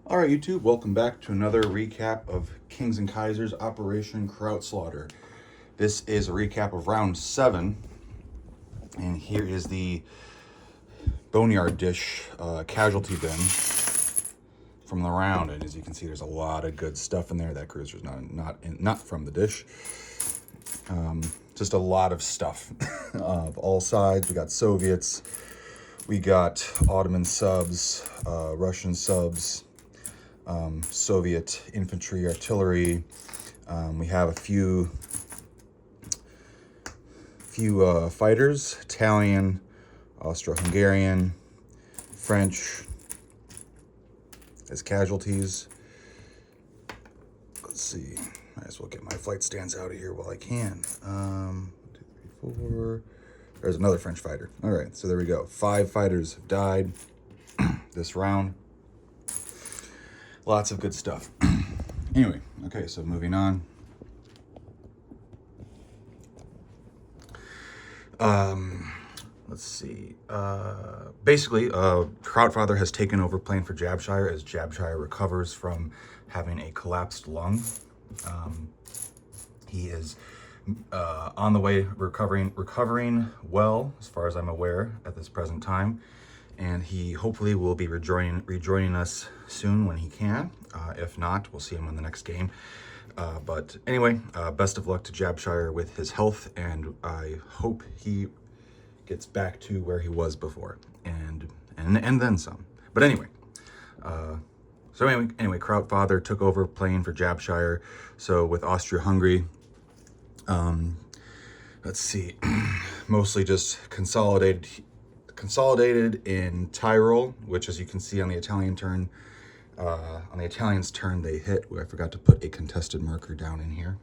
All right, YouTube, welcome back to another recap of Kings and Kaisers Operation Krautslaughter. This is a recap of round 7, and here is the boneyard dish casualty bin from the round. And as you can see, there's a lot of good stuff in there. That cruiser's not from the dish. Just a lot of stuff of all sides. We got Soviets, we got Ottoman subs, Russian subs, Soviet infantry, artillery. We have a few fighters, Italian, Austro-Hungarian, French as casualties. Let's see. Might as well get my flight stands out of here while I can. 1, 2, 3, 4. There's another French fighter. All right, so there we go. 5 fighters have died this round. Lots of good stuff. Anyway, okay, so moving on. Let's see. Basically, Krautfather has taken over playing for Jabshire as Jabshire recovers from having a collapsed lung. He is on the way recovering well, as far as I'm aware, at this present time. And he hopefully will be rejoining us soon when he can. If not, we'll see him in the next game. But anyway, best of luck to Jabshire with his health, and I hope he gets back to where he was before, and then some. But anyway, anyway, Krautfather took over playing for Jabshire. So with Austria-Hungary, let's see, mostly just consolidated in Tyrol, which, as you can see on the Italian turn, on the Italians' turn, they hit. I forgot to put a contested marker down in here.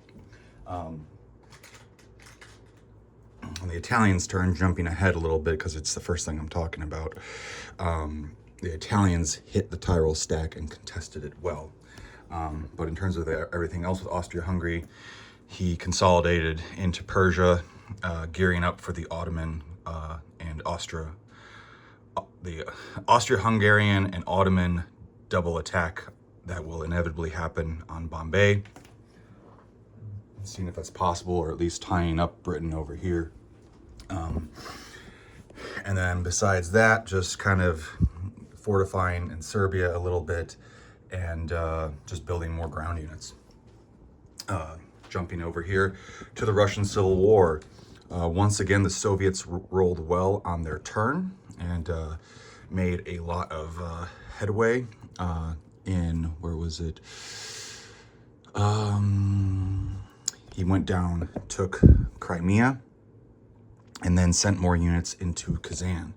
On the Italians' turn, jumping ahead a little bit because it's the first thing I'm talking about, the Italians hit the Tyrol stack and contested it well. But in terms of everything else with Austria-Hungary, he consolidated into Persia, gearing up for the Ottoman and the Austro-Hungarian and Ottoman double attack that will inevitably happen on Bombay. Seeing if that's possible, or at least tying up Britain over here. And then besides that, just kind of fortifying in Serbia a little bit, and just building more ground units. Jumping over here to the Russian Civil War. Once again, the Soviets rolled well on their turn and made a lot of headway in, where was it? He went down, took Crimea, and then sent more units into Kazan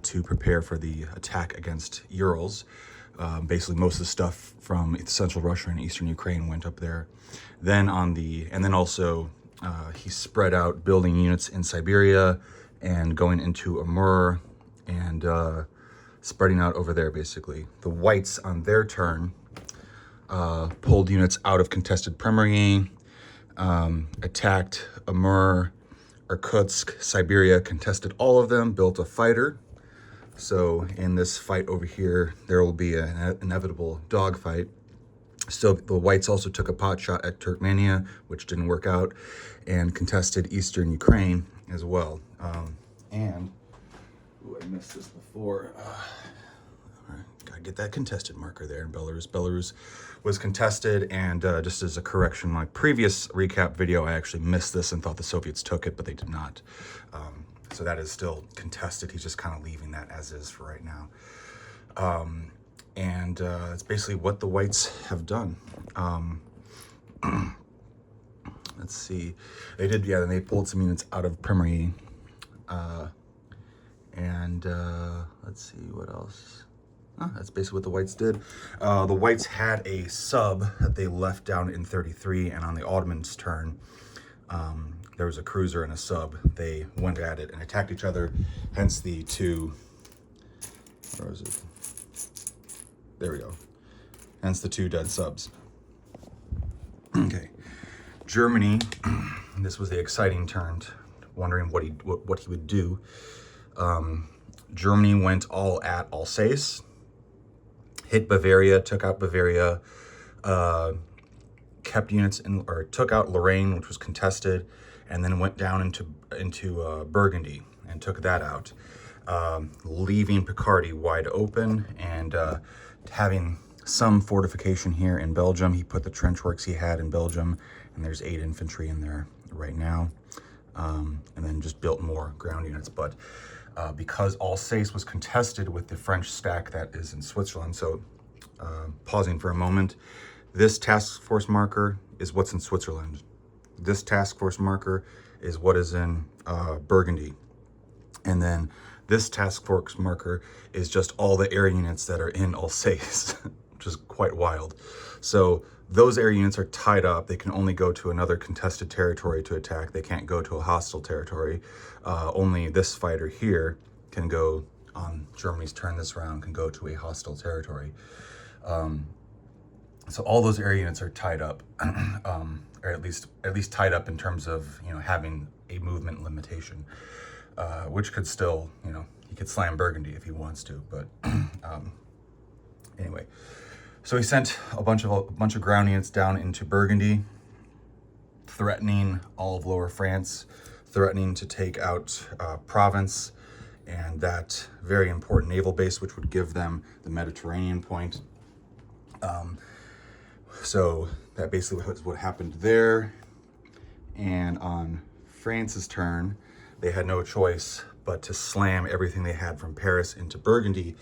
to prepare for the attack against Urals. Basically, most of the stuff from central Russia and eastern Ukraine went up there. Then also he spread out building units in Siberia and going into Amur and spreading out over there, basically. The Whites, on their turn, pulled units out of contested Primory, attacked Amur, Irkutsk, Siberia, contested all of them, built a fighter. So in this fight over here, there will be an inevitable dogfight. So the Whites also took a pot shot at Turkmenia, which didn't work out, and contested eastern Ukraine as well. I missed this before. All right, gotta get that contested marker there in Belarus. Belarus was contested, and just as a correction, my previous recap video, I actually missed this and thought the Soviets took it, but they did not. So that is still contested. He's just kind of leaving that as is for right now. And it's basically what the Whites have done. Let's see. They pulled some units out of Primory. Let's see, what else? That's basically what the Whites did. The Whites had a sub that they left down in 33, and on the Ottomans' turn, there was a cruiser and a sub. They went at it and attacked each other, hence the two... Where is it? There we go. Hence the 2 dead subs. Okay. Germany, this was the exciting turn, wondering what he would do. Germany went all at Alsace, hit Bavaria, took out Bavaria, kept units in, or took out Lorraine, which was contested, and then went down into Burgundy and took that out, leaving Picardy wide open and having some fortification here in Belgium. He put the trench works he had in Belgium, and there's 8 infantry in there right now, and then just built more ground units. But because Alsace was contested with the French stack that is in Switzerland, so pausing for a moment, this task force marker is what's in Switzerland. This task force marker is what is in Burgundy. And then this task force marker is just all the air units that are in Alsace, which is quite wild. So those air units are tied up. They can only go to another contested territory to attack. They can't go to a hostile territory. Only this fighter here can go on Germany's turn this round, can go to a hostile territory. So all those air units are tied up, or at least tied up in terms of, you know, having a movement limitation, which could still, you know, he could slam Burgundy if he wants to. But anyway, so he sent a bunch of ground units down into Burgundy, threatening all of Lower France, threatening to take out Provence and that very important naval base, which would give them the Mediterranean point. So that basically was what happened there. And on France's turn, they had no choice but to slam everything they had from Paris into Burgundy.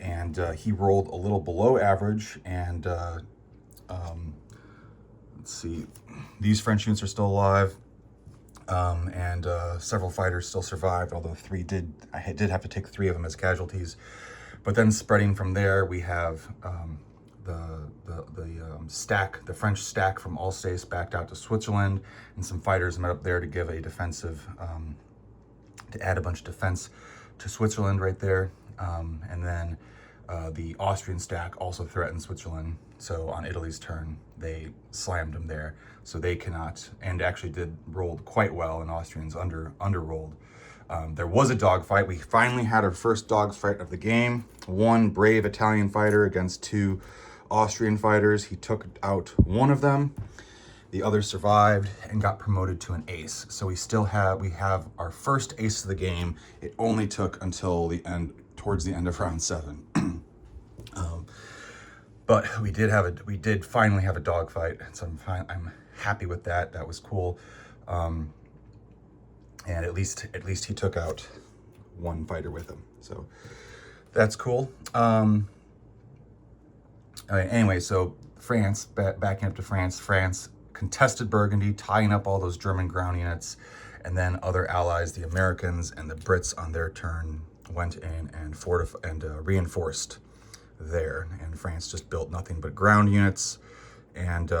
And he rolled a little below average. And let's see, these French units are still alive. And several fighters still survived, although I did have to take 3 of them as casualties. But then spreading from there, we have the French stack from Alsace backed out to Switzerland, and some fighters met up there to give a defensive, to add a bunch of defense to Switzerland right there. And then the Austrian stack also threatened Switzerland. So on Italy's turn, they slammed them there. So they cannot, and actually rolled quite well, and Austrians under-rolled. There was a dogfight. We finally had our first dogfight of the game. 1 brave Italian fighter against 2 Austrian fighters. He took out one of them. The other survived and got promoted to an ace. So we have our first ace of the game. It only took until towards the end of round 7. But we did finally have a dogfight, so I'm happy with that. That was cool. And at least he took out 1 fighter with him, so that's cool. Anyway, so France, backing up to France. France contested Burgundy, tying up all those German ground units, and then other allies, the Americans and the Brits, on their turn went in and reinforced there. And France just built nothing but ground units and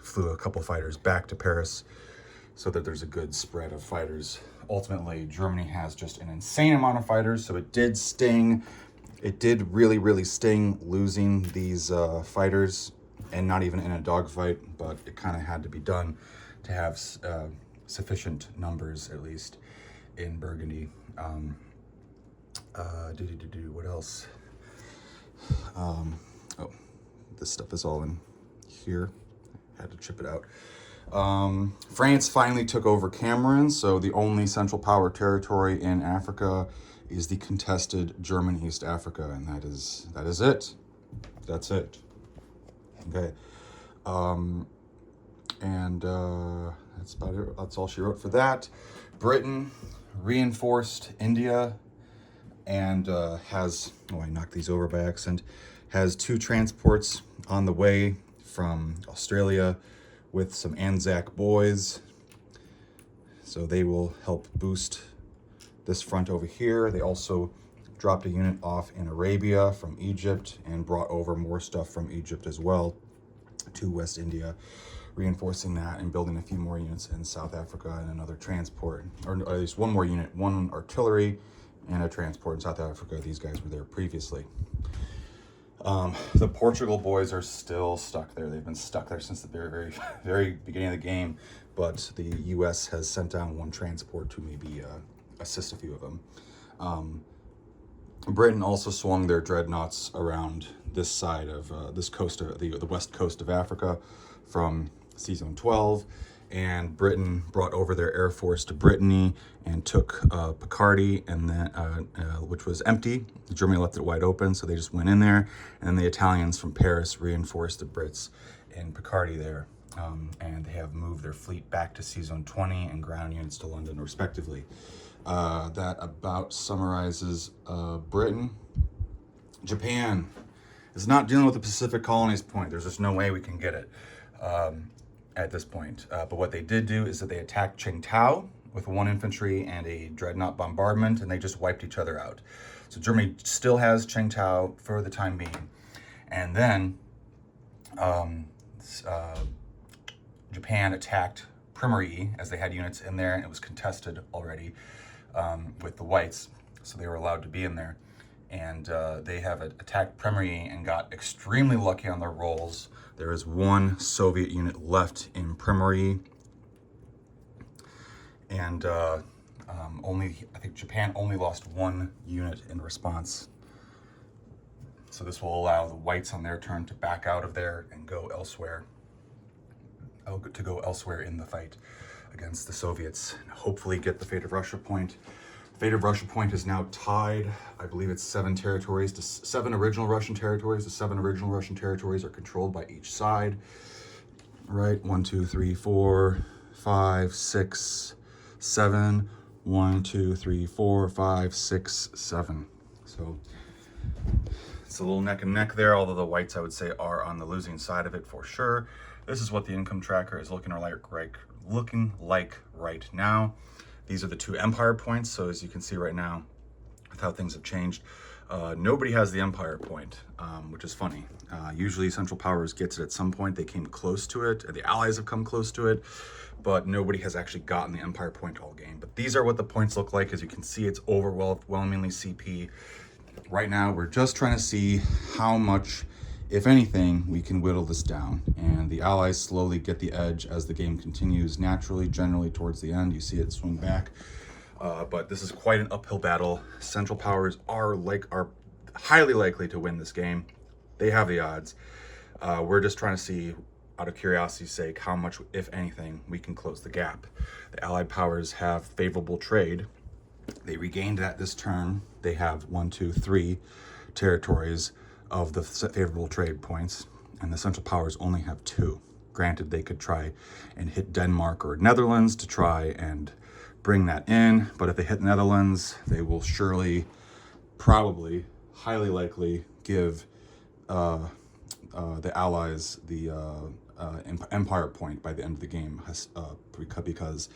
flew a couple fighters back to Paris, so that there's a good spread of fighters. Ultimately, Germany has just an insane amount of fighters, so it did sting. It did really, really sting losing these fighters, and not even in a dogfight, but it kind of had to be done to have sufficient numbers, at least, in Burgundy. What else? Oh, this stuff is all in here. Had to chip it out. France finally took over Cameroon, so the only Central Power territory in Africa is the contested German East Africa, and that is it. That's it. Okay. That's about it. That's all she wrote for that. Britain reinforced India and has, I knocked these over by accident, has 2 transports on the way from Australia with some Anzac boys. So they will help boost this front over here. They also dropped a unit off in Arabia from Egypt and brought over more stuff from Egypt as well to West India, reinforcing that and building a few more units in South Africa and another transport, or at least 1 more unit, 1 artillery and a transport in South Africa. These guys were there previously. The Portugal boys are still stuck there. They've been stuck there since the very, very beginning of the game, but the U.S. has sent down 1 transport to maybe assist a few of them. Britain also swung their dreadnoughts around this side of this coast of the west coast of Africa from season 12, and Britain brought over their air force to Brittany and took Picardy, and then which was empty. Germany left it wide open, so they just went in there, and then the Italians from Paris reinforced the Brits in Picardy there, and they have moved their fleet back to season 20 and ground units to London respectively. That about summarizes Britain. Japan is not dealing with the Pacific colonies point. There's just no way we can get it at this point. But what they did do is that they attacked Tsingtao with 1 infantry and a dreadnought bombardment, and they just wiped each other out. So Germany still has Tsingtao for the time being. And then Japan attacked Primary, as they had units in there, and it was contested already with the whites, so they were allowed to be in there. And they have attacked Primary and got extremely lucky on their rolls. There is 1 Soviet unit left in Primary, and I think Japan only lost 1 unit in response. So this will allow the whites on their turn to back out of there and go elsewhere. To go elsewhere in the fight against the Soviets, and hopefully get the Fate of Russia point. Fate of Russia point is now tied. I believe it's 7 territories to 7 original Russian territories. The 7 original Russian territories are controlled by each side. Right, 1, 2, 3, 4, 5, 6, 7. 1, 2, 3, 4, 5, 6, 7. So it's a little neck and neck there, although the whites, I would say, are on the losing side of it for sure. This is what the income tracker is looking like right now. These are the 2 empire points. So as you can see right now, with how things have changed, nobody has the empire point, which is funny. Usually Central Powers gets it at some point. They came close to it, or the Allies have come close to it, but nobody has actually gotten the empire point all game. But these are what the points look like. As you can see, it's overwhelmingly CP. Right now, we're just trying to see how much, if anything, we can whittle this down. And the Allies slowly get the edge as the game continues naturally, generally towards the end. You see it swing back. But this is quite an uphill battle. Central Powers are highly likely to win this game. They have the odds. We're just trying to see, out of curiosity's sake, how much, if anything, we can close the gap. The Allied powers have favorable trade. They regained that this turn. They have 1, 2, 3 territories of the favorable trade points, and the Central Powers only have 2. Granted, they could try and hit Denmark or Netherlands to try and bring that in, but if they hit Netherlands, they will surely, probably, highly likely give the Allies the empire point by the end of the game, because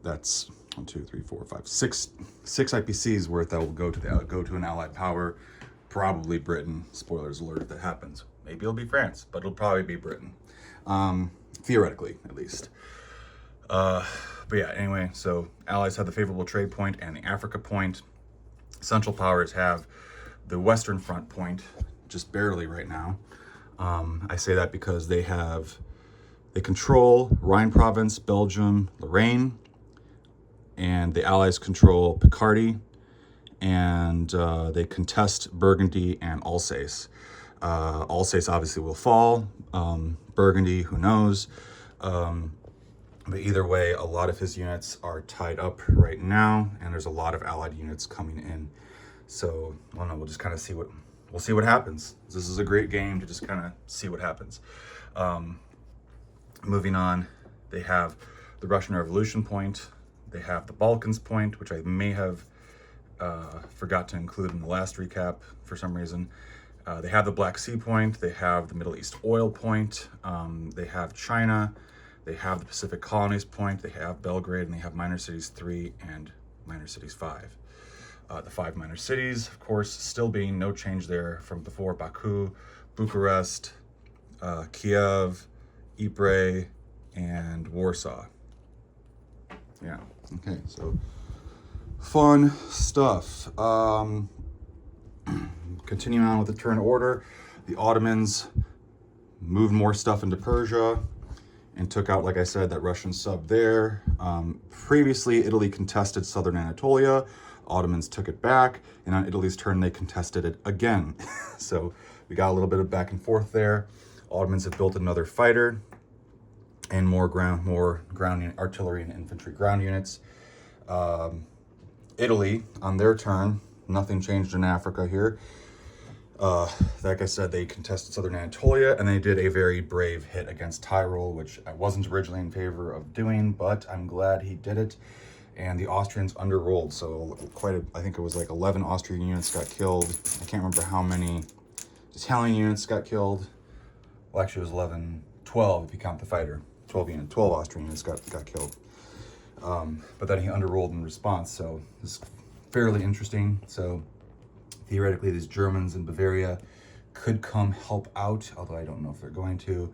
that's 1, 2, 3, 4, 5, 6 IPCs worth that will go to an Allied power. Probably Britain. Spoilers alert if that happens. Maybe it'll be France, but it'll probably be Britain. Theoretically, at least. But yeah, anyway, so Allies have the favorable trade point and the Africa point. Central Powers have the Western Front point, just barely right now. I say that because they control Rhine Province, Belgium, Lorraine, and the Allies control Picardy, and they contest Burgundy and Alsace. Alsace obviously will fall. Burgundy, who knows? But either way, a lot of his units are tied up right now, and there's a lot of Allied units coming in. So, I don't know, we'll just kind of see what happens. This is a great game to just kind of see what happens. Moving on, they have the Russian Revolution point. They have the Balkans point, which I may have forgot to include in the last recap for some reason. They have the Black Sea point. They have the Middle East oil point. They have China. They have the Pacific Colonies point. They have Belgrade, and they have Minor Cities 3 and Minor Cities 5. The 5 minor cities, of course, still being no change there from before: Baku, Bucharest, Kiev, Ypres, and Warsaw. Yeah, okay, so fun stuff. Continuing on with the turn order, the Ottomans moved more stuff into Persia and took out, like I said, that Russian sub there. Previously, Italy contested southern Anatolia. Ottomans took it back, and on Italy's turn, they contested it again. So we got a little bit of back and forth there. Ottomans have built another fighter and more ground artillery and infantry ground units. Italy, on their turn, nothing changed in Africa here. Like I said, they contested southern Anatolia, and they did a very brave hit against Tyrol, which I wasn't originally in favor of doing, but I'm glad he did it. And the Austrians underrolled, so I think it was like 11 Austrian units got killed. I can't remember how many Italian units got killed. Well, actually, it was 12 if you count the fighter. 12 Austrian units got killed. But then he underrolled in response, so it's fairly interesting. So theoretically, these Germans in Bavaria could come help out, although I don't know if they're going to.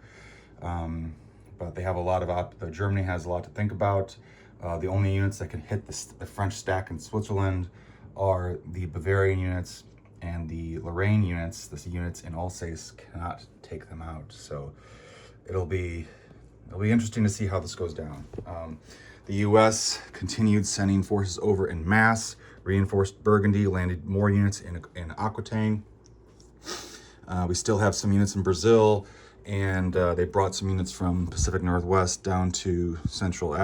But they have a lot of Germany has a lot to think about. The only units that can hit the French stack in Switzerland are the Bavarian units, and the Lorraine units. The units in Alsace cannot take them out. So it'll be interesting to see how this goes down. The U.S. continued sending forces over en masse, reinforced Burgundy, landed more units in Aquitaine. We still have some units in Brazil, and they brought some units from Pacific Northwest down to Central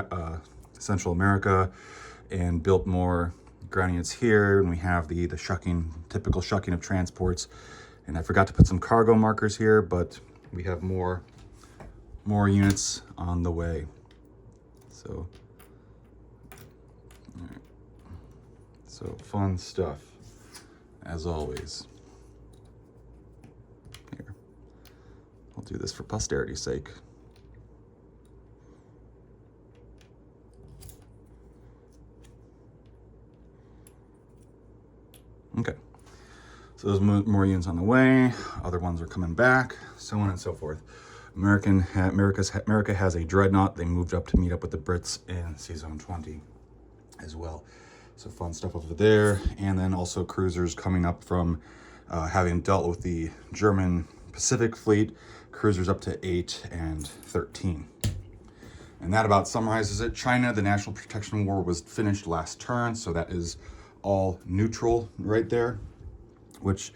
America and built more ground units here. And we have the typical shucking of transports. And I forgot to put some cargo markers here, but we have more units on the way. So, all right. So fun stuff, as always. Here, I'll do this for posterity's sake. Okay, so there's more units on the way. Other ones are coming back, so on and so forth. America has a dreadnought. They moved up to meet up with the Brits in Sea Zone 20 as well. So fun stuff over there. And then also cruisers coming up from having dealt with the German Pacific Fleet, cruisers up to 8 and 13. And that about summarizes it. China, the National Protection War was finished last turn, so that is all neutral right there, which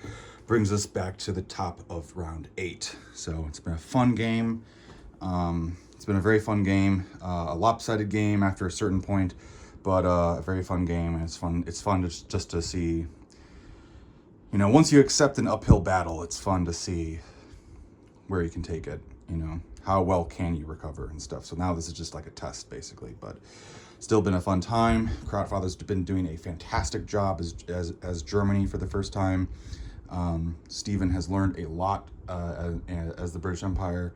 brings us back to the top of round 8. So it's been a fun game. It's been a very fun game, a lopsided game after a certain point, but a very fun game. And it's fun just to see, once you accept an uphill battle, it's fun to see where you can take it, how well can you recover and stuff. So now this is just like a test basically, but still been a fun time. Krautfather's been doing a fantastic job as Germany for the first time. Stephen has learned a lot as the British Empire,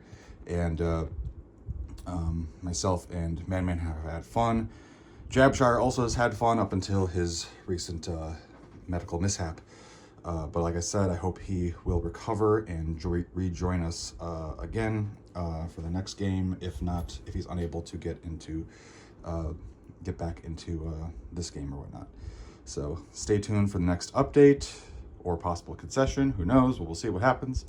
and myself and Madman have had fun. Jabshire also has had fun up until his recent medical mishap. But like I said, I hope he will recover and rejoin us again for the next game. If not, if he's unable to get back into this game or whatnot. So stay tuned for the next update or possible concession. Who knows? We'll see what happens.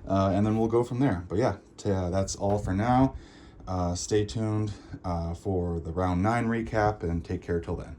And then we'll go from there. But yeah, that's all for now. Stay tuned for the round 9 recap, and take care till then.